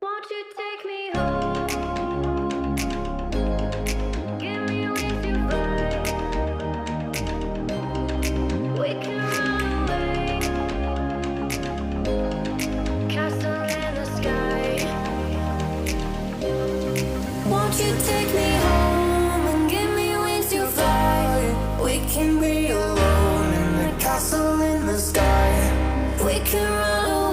Won't you take me home? Give me wings to fly. We can run away. Castle in the sky. Won't you take me home and give me wings to fly? We can be alone in the castle in the sky. We can run away.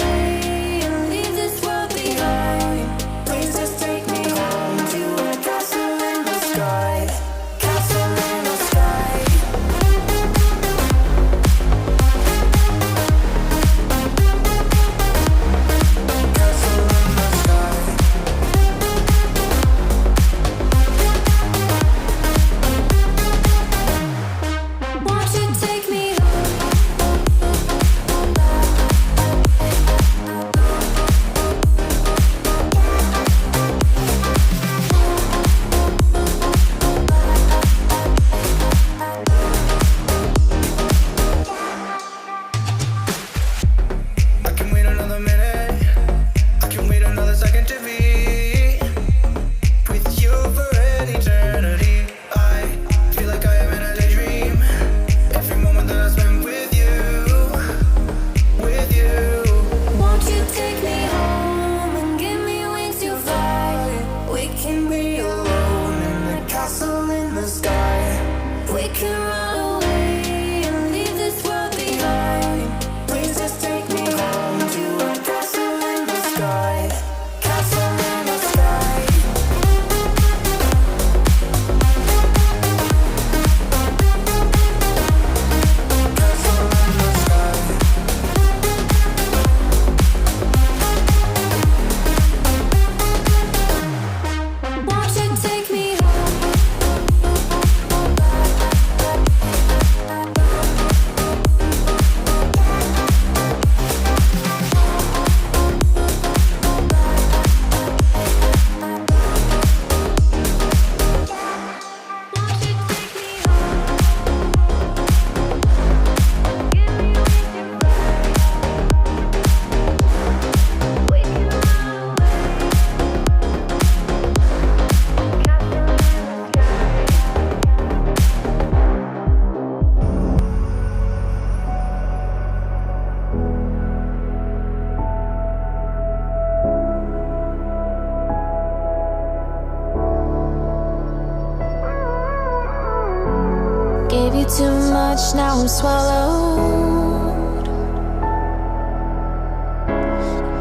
Gave you too much, now I'm swallowed.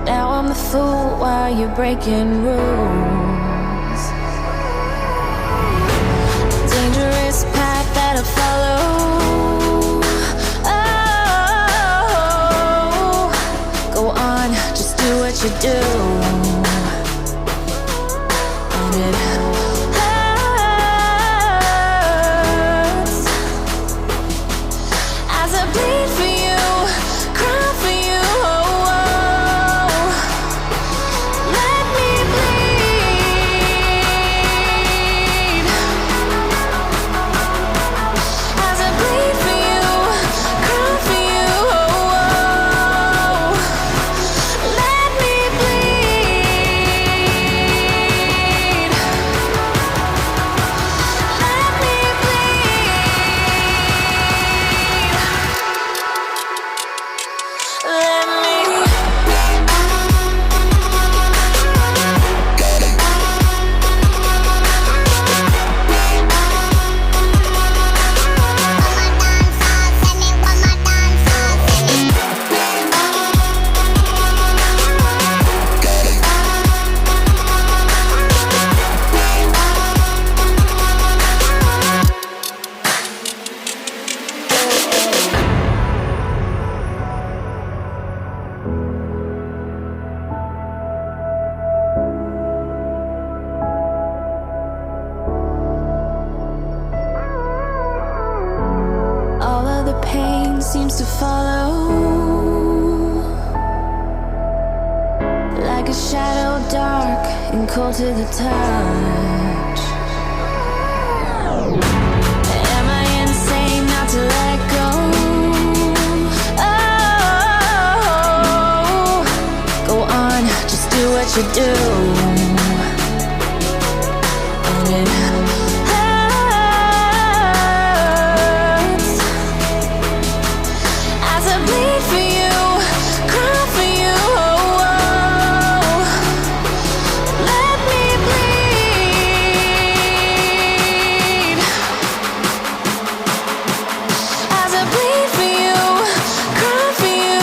Now I'm the fool while you're breaking rules. Dangerous path that I follow. Oh, go on, just do what you do. And it bleed for you, cry for you, oh, oh. Let me bleed. As I bleed for you, cry for you, oh, oh. Let me bleed. Let me seems to follow like a shadow, dark and cold to the touch. Am I insane not to let go? Oh, go on, just do what you do. And it hurts as I bleed for you, cry for you. Let me bleed as I bleed for you, cry for you.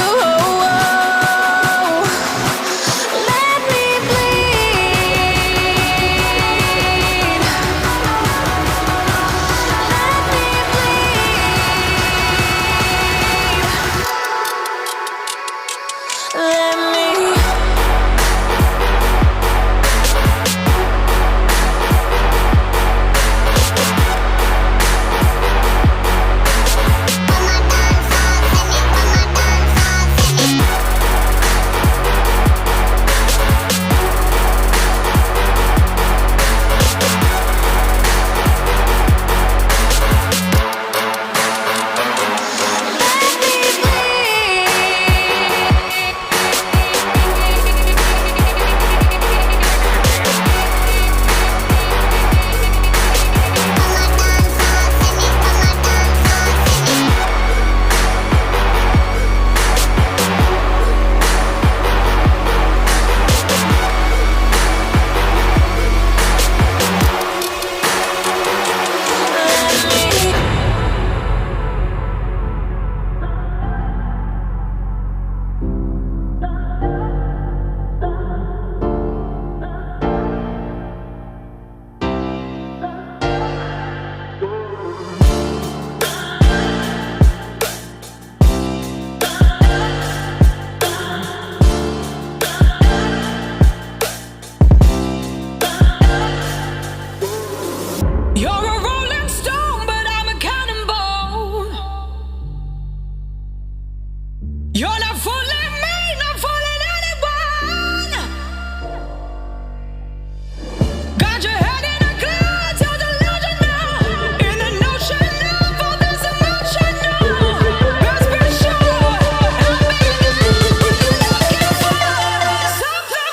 Let me bleed. Let me bleed. Let me. You're a rolling stone, but I'm a cannonball. You're not fooling me, not fooling anyone. Got your head in a cloud, you're delusional. In an ocean of all this emotional. Best be sure, I'll be there when you're looking for something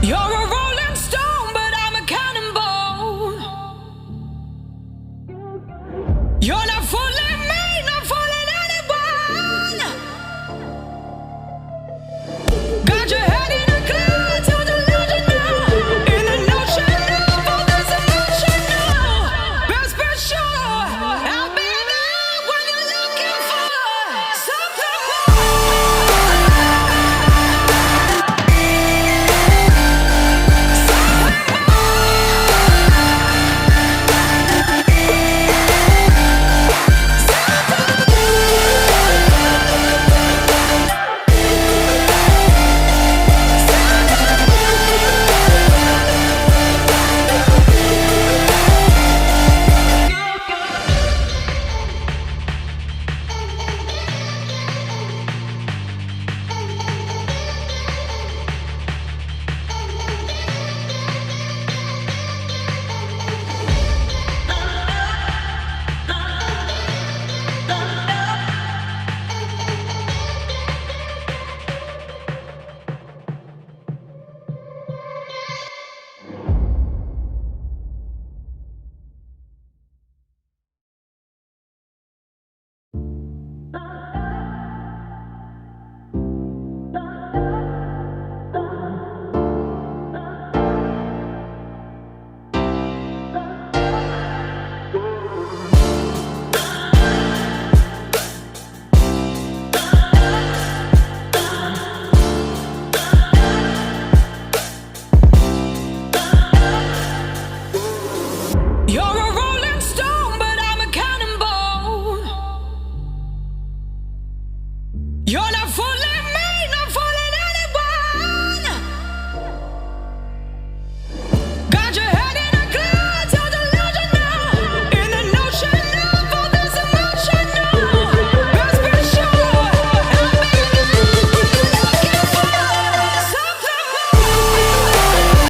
You're a rolling stone, but I'm a cannonball. You're not fooling me, not fooling anyone. Got your head in a cloud, you're delusional. In an ocean of all this emotional. Best be sure, I'll be there when you're looking for something